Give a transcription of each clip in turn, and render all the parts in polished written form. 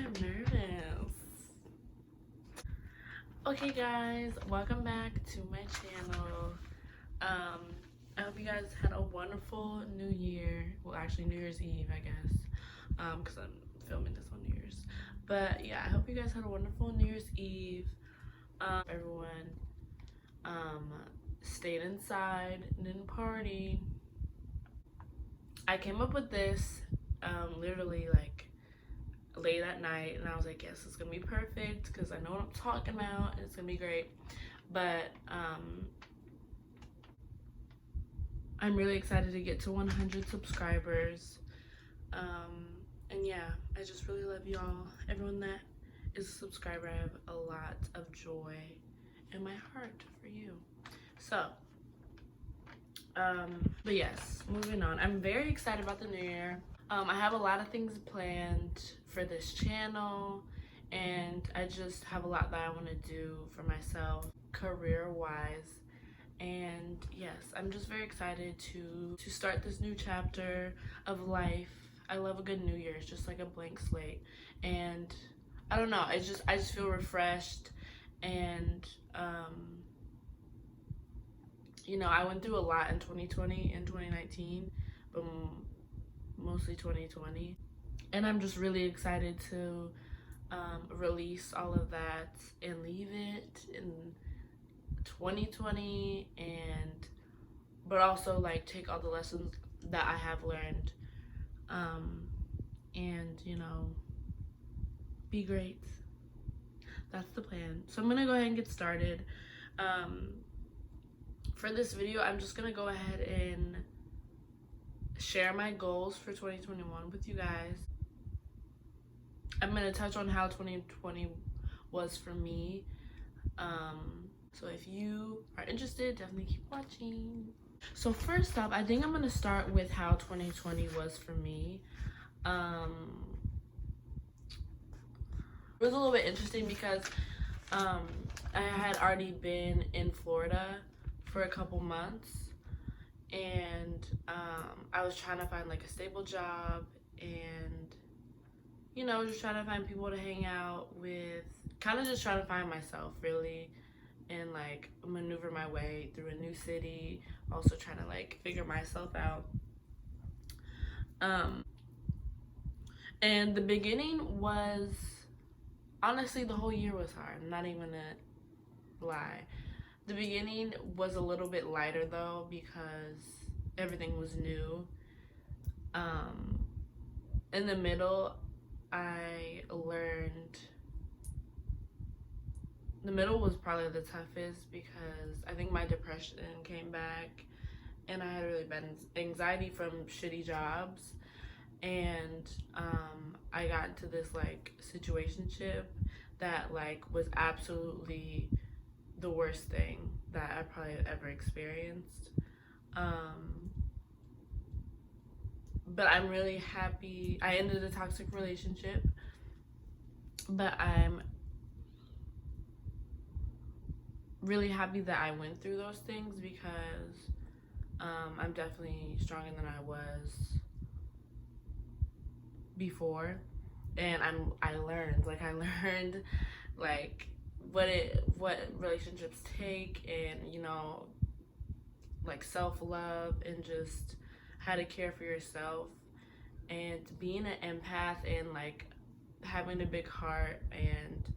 I'm nervous. Okay guys, welcome back to my channel. I hope you guys had a wonderful new year. Well, actually New Year's Eve, I guess. Because I'm filming this on New Year's. But yeah, I hope you guys had a wonderful New Year's Eve. Everyone um stayed inside and didn't party. I came up with this literally like late at night, and I was like, yes, it's gonna be perfect because I know what I'm talking about and it's gonna be great. But I'm really excited to get to 100 subscribers. And yeah, I just really love y'all. Everyone that is a subscriber, I have a lot of joy in my heart for you. So but yes, moving on. I'm very excited about the new year. I have a lot of things planned for this channel, and I just have a lot that I want to do for myself career wise. And yes, I'm just very excited to start this new chapter of life. I love a good new year. It's just like a blank slate, and I don't know, I just feel refreshed. And you know, I went through a lot in 2020 and 2019, but mostly 2020. And I'm just really excited to release all of that and leave it in 2020, and but also like take all the lessons that I have learned, and you know, be great. That's the plan. So I'm gonna go ahead and get started. For this video, I'm just gonna go ahead and share my goals for 2021 with you guys. I'm gonna touch on how 2020 was for me. So if you are interested, definitely keep watching. So first up, I think I'm gonna start with how 2020 was for me. It was a little bit interesting because I had already been in Florida for a couple months, and I was trying to find like a stable job, and you know, just trying to find people to hang out with, kind of just trying to find myself really, and like maneuver my way through a new city, also trying to like figure myself out. And the beginning was, honestly, the whole year was hard. I'm not even gonna lie. The beginning was a little bit lighter though because everything was new. In the middle, I learned. The middle was probably the toughest because I think my depression came back, and I had really bad anxiety from shitty jobs, and I got into this like situationship that like was absolutely the worst thing that I probably ever experienced. But I'm really happy. I ended a toxic relationship, but I'm really happy that I went through those things because I'm definitely stronger than I was before. And I learned like what relationships take, and you know, like self-love, and just how to care for yourself, and being an empath, and like having a big heart, and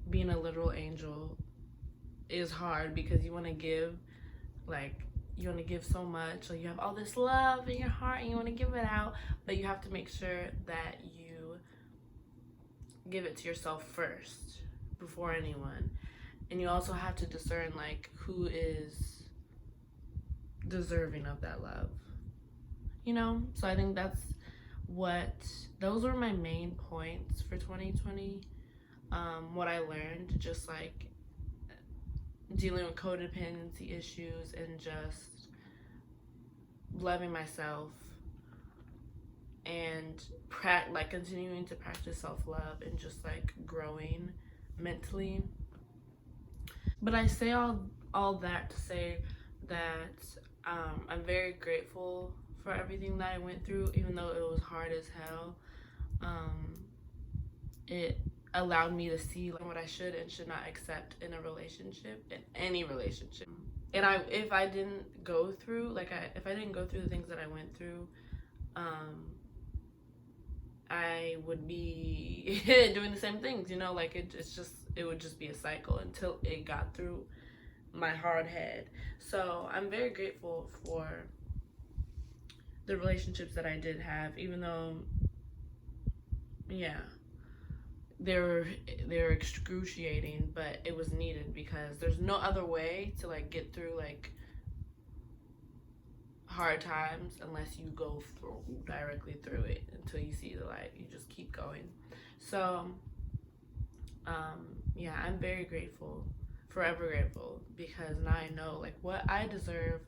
being a literal angel is hard because you want to give, like, you want to give so much, like you have all this love in your heart and you want to give it out, but you have to make sure that you give it to yourself first before anyone. And you also have to discern like who is deserving of that love, you know. So I think those were my main points for 2020. What I learned, just like dealing with codependency issues, and just loving myself, and like continuing to practice self-love, and just like growing mentally. But I say all that to say that I'm very grateful for everything that I went through, even though it was hard as hell. it allowed me to see like what I should and should not accept in a relationship, in any relationship. And if I didn't go through if I didn't go through the things that I went through, I would be doing the same things, you know, like it would just be a cycle until it got through my hard head. So I'm very grateful for the relationships that I did have, even though, yeah, they were excruciating, but it was needed because there's no other way to like get through like hard times unless you go directly through it until you see the light. You just keep going. So yeah, I'm very grateful, forever grateful, because now I know like what I deserve,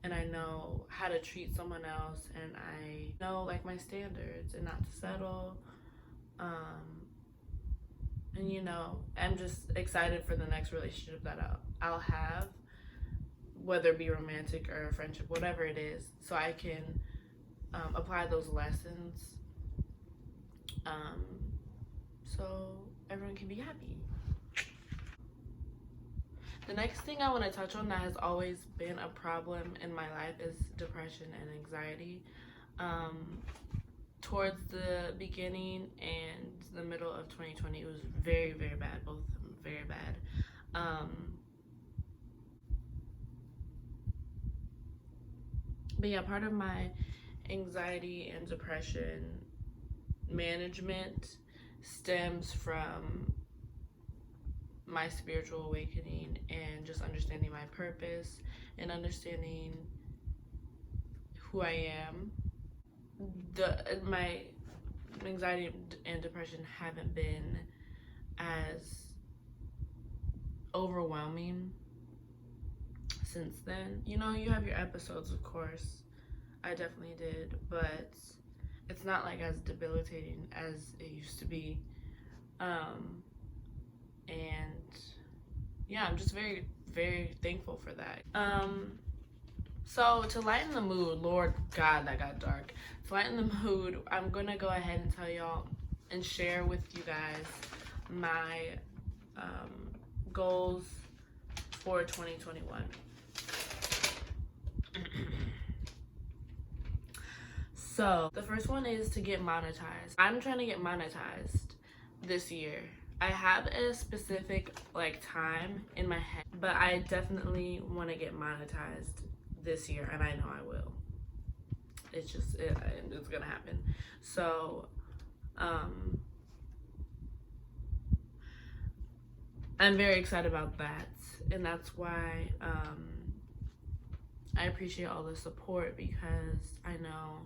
and I know how to treat someone else, and I know like my standards and not to settle. And you know, I'm just excited for the next relationship that I'll have, whether it be romantic or a friendship, whatever it is, so I can apply those lessons, so everyone can be happy. The next thing I want to touch on that has always been a problem in my life is depression and anxiety. Towards the beginning and the middle of 2020, it was very, very bad, both of them very bad. But yeah, part of my anxiety and depression management stems from my spiritual awakening and just understanding my purpose and understanding who I am. My anxiety and depression haven't been as overwhelming since then. You know, you have your episodes, of course. I definitely did, but it's not like as debilitating as it used to be. And yeah, I'm just very, very thankful for that. So to lighten the mood, Lord God, that got dark. To lighten the mood, I'm gonna go ahead and tell y'all and share with you guys my goals for 2021. So the first one is to get monetized. I'm trying to get monetized this year. I have a specific like time in my head, but I definitely want to get monetized this year, and I know I will. It's gonna happen. So I'm very excited about that, and that's why I appreciate all the support, because I know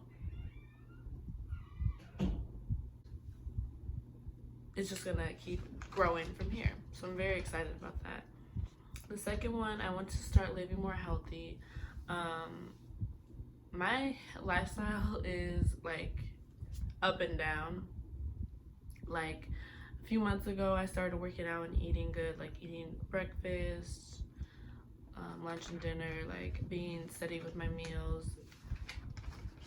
it's just gonna keep growing from here. So I'm very excited about that. The second one, I want to start living more healthy. My lifestyle is like up and down. Like a few months ago, I started working out and eating good, like eating breakfast, lunch and dinner, like being steady with my meals,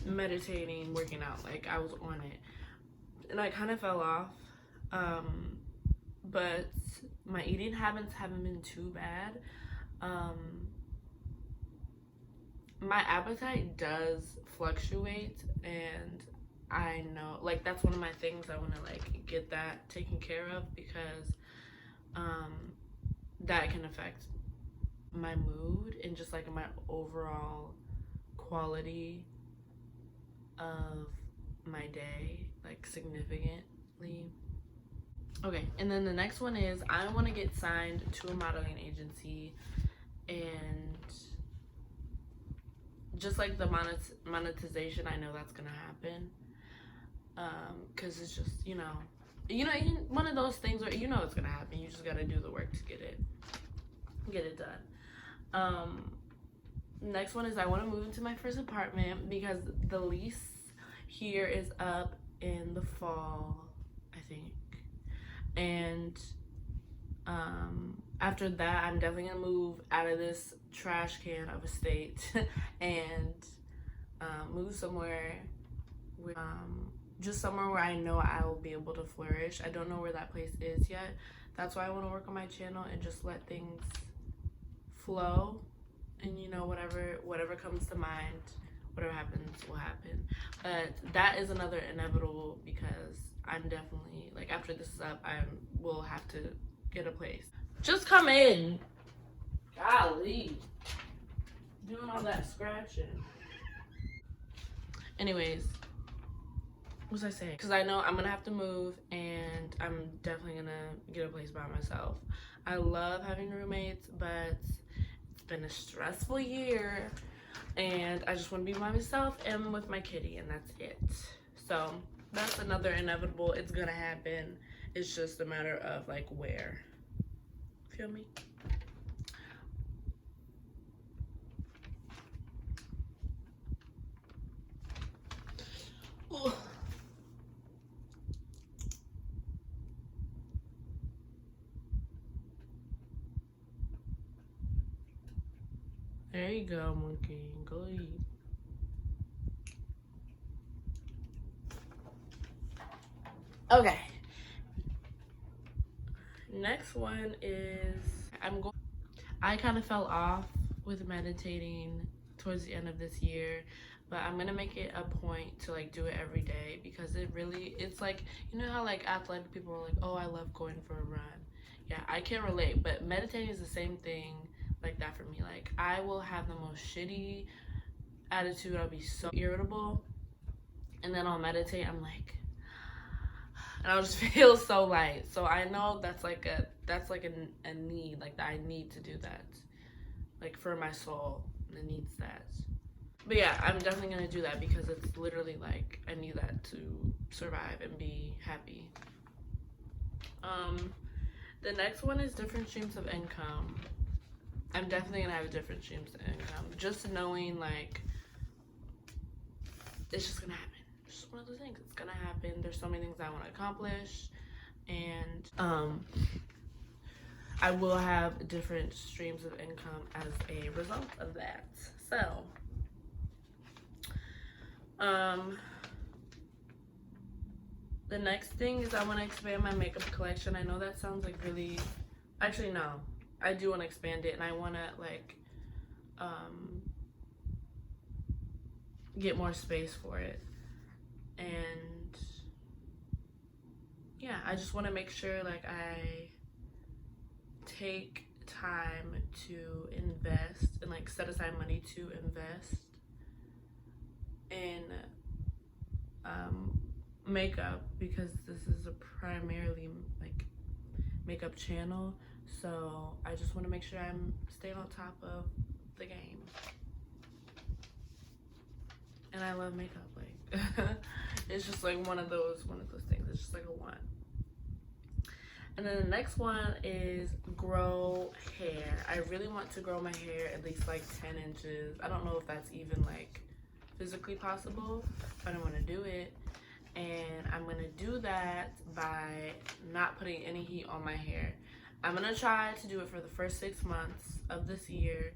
meditating, working out. Like I was on it, and I kind of fell off. But my eating habits haven't been too bad. My appetite does fluctuate, and I know like that's one of my things. I want to like get that taken care of, because that can affect my mood and just like my overall quality of my day, like significantly. Okay, and then the next one is I want to get signed to a modeling agency, and just like the monetization, I know that's gonna happen, because it's just one of those things where you know it's gonna happen. You just gotta do the work to get it done. Next one is I want to move into my first apartment, because the lease here is up in the fall, I think. And after that, I'm definitely gonna move out of this trash can of a state and move somewhere with just somewhere where I know I will be able to flourish. I don't know where that place is yet. That's why I want to work on my channel and just let things flow, and you know, whatever comes to mind, whatever happens will happen. But that is another inevitable, because I'm definitely, like, after this is up, I will have to get a place. Just come in. Golly, doing all that scratching. Anyways, what was I saying? Because I know I'm gonna have to move, and I'm definitely gonna get a place by myself. I love having roommates, but it's been a stressful year, and I just want to be by myself and with my kitty, and that's it. So that's another inevitable. It's gonna happen. It's just a matter of like where. Feel me? Ugh. There you go, monkey. Go eat. Okay. Next one is I kind of fell off with meditating towards the end of this year, but I'm gonna make it a point to like do it every day, because it's like, you know how like athletic people are like, oh, I love going for a run. Yeah, I can relate, but meditating is the same thing like that for me. Like, I will have the most shitty attitude. I'll be so irritable, and then I'll meditate. I'm like, and I'll just feel so light. So I know that's like a need. Like, I need to do that. Like, for my soul, it needs that. But yeah, I'm definitely gonna do that, because it's literally like I need that to survive and be happy. The next one is different streams of income. I'm definitely gonna have different streams of income. Just knowing, like, it's just gonna happen. It's just one of those things. It's gonna happen. There's so many things I want to accomplish, and I will have different streams of income as a result of that. So, the next thing is I want to expand my makeup collection. I know that sounds like really, actually no, I do want to expand it, and I want to like get more space for it. And yeah, I just want to make sure like I take time to invest and like set aside money to invest in makeup, because this is a primarily like makeup channel. So I just want to make sure I'm staying on top of the game. And I love makeup. Like, it's just like one of those things. It's just like a want. And then the next one is grow hair. I really want to grow my hair at least like 10 inches. I don't know if that's even like physically possible, but I want to do it. And I'm going to do that by not putting any heat on my hair. I'm going to try to do it for the first 6 months of this year.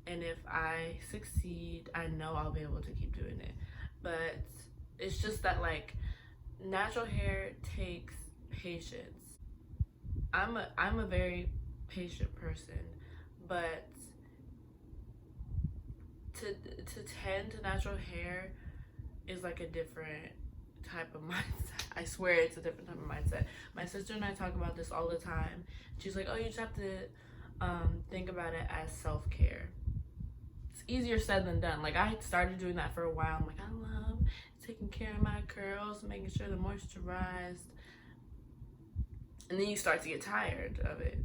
And if I succeed, I know I'll be able to keep doing it. But it's just that like natural hair takes patience. I'm a very patient person, but to tend to natural hair is like a different type of mindset. I swear it's a different type of mindset. My sister and I talk about this all the time. She's like, oh, you just have to think about it as self-care. It's easier said than done. Like, I started doing that for a while. I'm like, I love taking care of my curls, making sure they're moisturized. And then you start to get tired of it.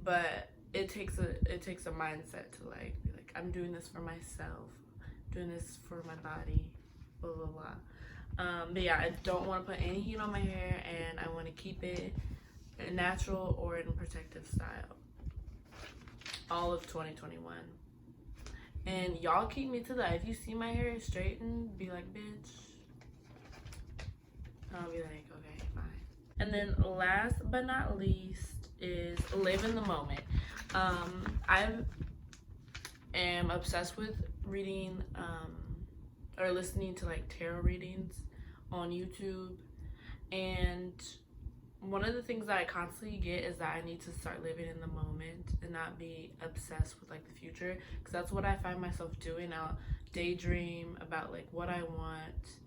But it takes a mindset to like be like, I'm doing this for myself, doing this for my body, blah blah blah. But yeah, I don't want to put any heat on my hair, and I want to keep it natural or in protective style all of 2021. And y'all keep me to that. If you see my hair is straightened, be like, bitch. I'll be like, okay, fine. And then last but not least is live in the moment. I am obsessed with reading or listening to like tarot readings on YouTube. And one of the things that I constantly get is that I need to start living in the moment and not be obsessed with like the future, because that's what I find myself doing. I'll daydream about like what I want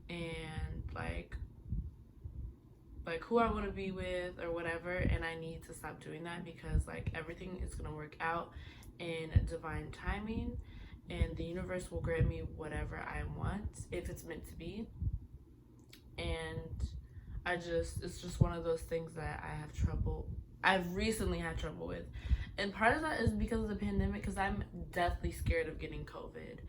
and like who I want to be with or whatever, and I need to stop doing that, because like everything is going to work out in divine timing, and the universe will grant me whatever I want if it's meant to be. And it's just one of those things that I've recently had trouble with. And part of that is because of the pandemic, because I'm deathly scared of getting COVID.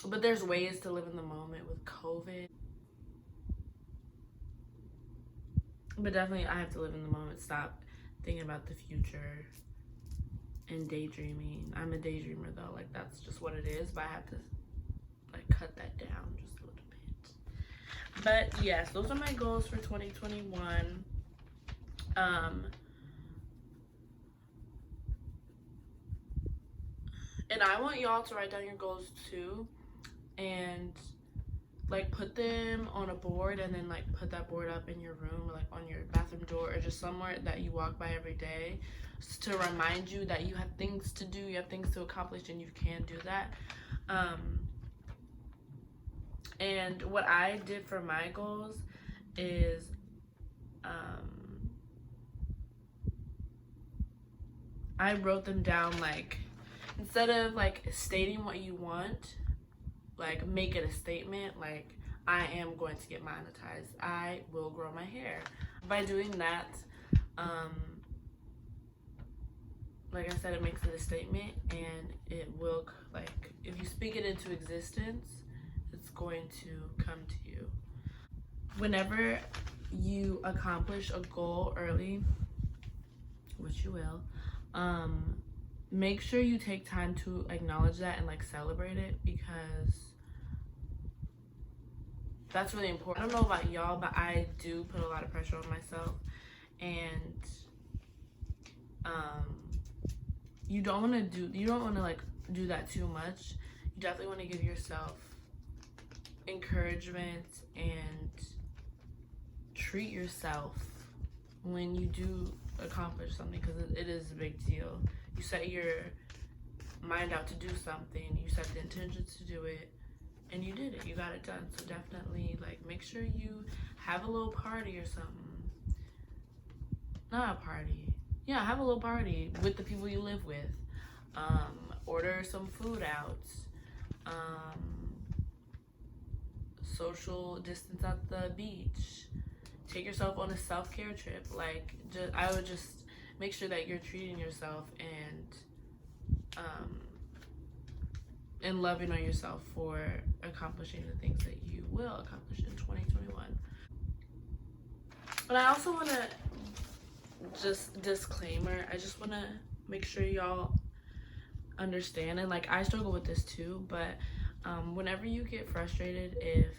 But there's ways to live in the moment with COVID. But definitely I have to live in the moment, stop thinking about the future and daydreaming. I'm a daydreamer though, like that's just what it is, but I have to like cut that down just a little bit. But yes, those are my goals for 2021. And I want y'all to write down your goals too, and like put them on a board, and then like put that board up in your room or like on your bathroom door or just somewhere that you walk by every day, to remind you that you have things to do, you have things to accomplish, and you can do that. And what I did for my goals is I wrote them down, like instead of like stating what you want, like make it a statement, like I am going to get monetized, I will grow my hair. By doing that, like I said, it makes it a statement, and it will, like if you speak it into existence, it's going to come to you. Whenever you accomplish a goal early, which you will, make sure you take time to acknowledge that and like celebrate it, because that's really important. I don't know about y'all, but I do put a lot of pressure on myself, and you don't want to like do that too much. You definitely want to give yourself encouragement and treat yourself when you do accomplish something, because it is a big deal. You set your mind out to do something, you set the intentions to do it, and you did it, you got it done. So definitely like make sure you have a little party or something. Not a party, yeah, have a little party with the people you live with. Order some food out, social distance at the beach, take yourself on a self-care trip. Like I would just make sure that you're treating yourself and loving on yourself for accomplishing the things that you will accomplish in 2021. But I also want to just disclaimer, I just want to make sure y'all understand, and like I struggle with this too, but whenever you get frustrated, if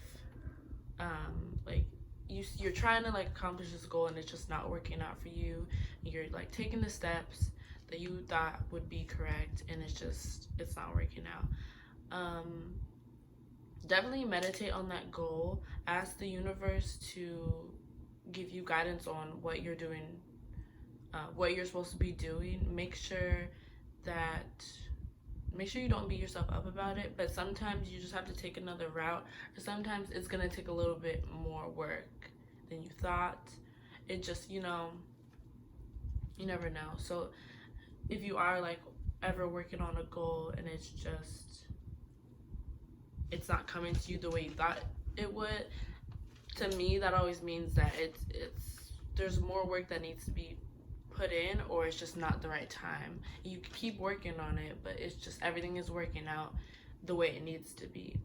like you're trying to like accomplish this goal and it's just not working out for you, you're like taking the steps that you thought would be correct and it's not working out, definitely meditate on that goal. Ask the universe to give you guidance on what you're doing, what you're supposed to be doing. Make sure you don't beat yourself up about it, but sometimes you just have to take another route, or sometimes it's gonna take a little bit more work than you thought. It just, you never know. So if you are like ever working on a goal and it's not coming to you the way you thought it would, to me that always means that there's more work that needs to be put in, or it's just not the right time. You keep working on it, but it's just everything is working out the way it needs to be.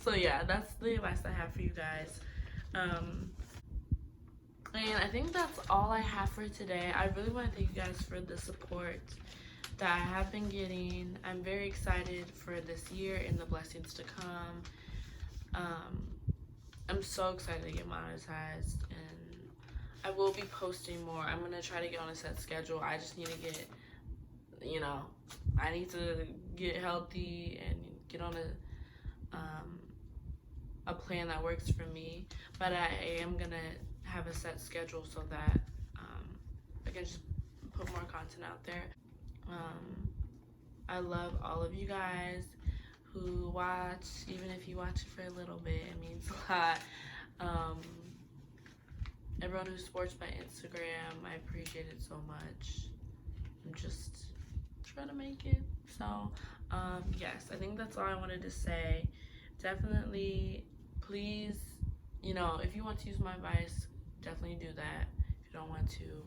So yeah, that's the advice I have for you guys. And I think that's all I have for today. I really want to thank you guys for the support that I have been getting. I'm very excited for this year and the blessings to come. I'm so excited to get monetized, and I will be posting more. I'm gonna try to get on a set schedule. I just need to get, you know, I need to get healthy and get on a plan that works for me. But I am gonna have a set schedule so that I can just put more content out there. I love all of you guys who watch, even if you watch it for a little bit, it means a lot. Everyone who supports my Instagram, I appreciate it so much. I'm just trying to make it. So, yes, I think that's all I wanted to say. Definitely, please, you know, if you want to use my advice, definitely do that. If you don't want to, you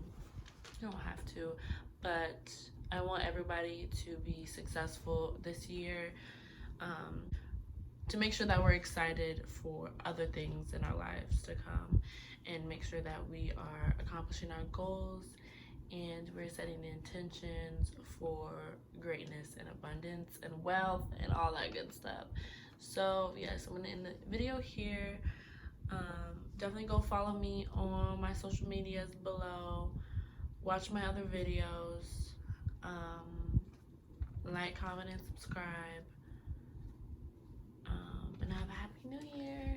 don't have to. But I want everybody to be successful this year. To make sure that we're excited for other things in our lives to come, and make sure that we are accomplishing our goals and we're setting the intentions for greatness and abundance and wealth and all that good stuff. So yes, I'm gonna end the video here. Definitely go follow me on my social medias below. Watch my other videos. Like, comment, and subscribe. And have a happy new year.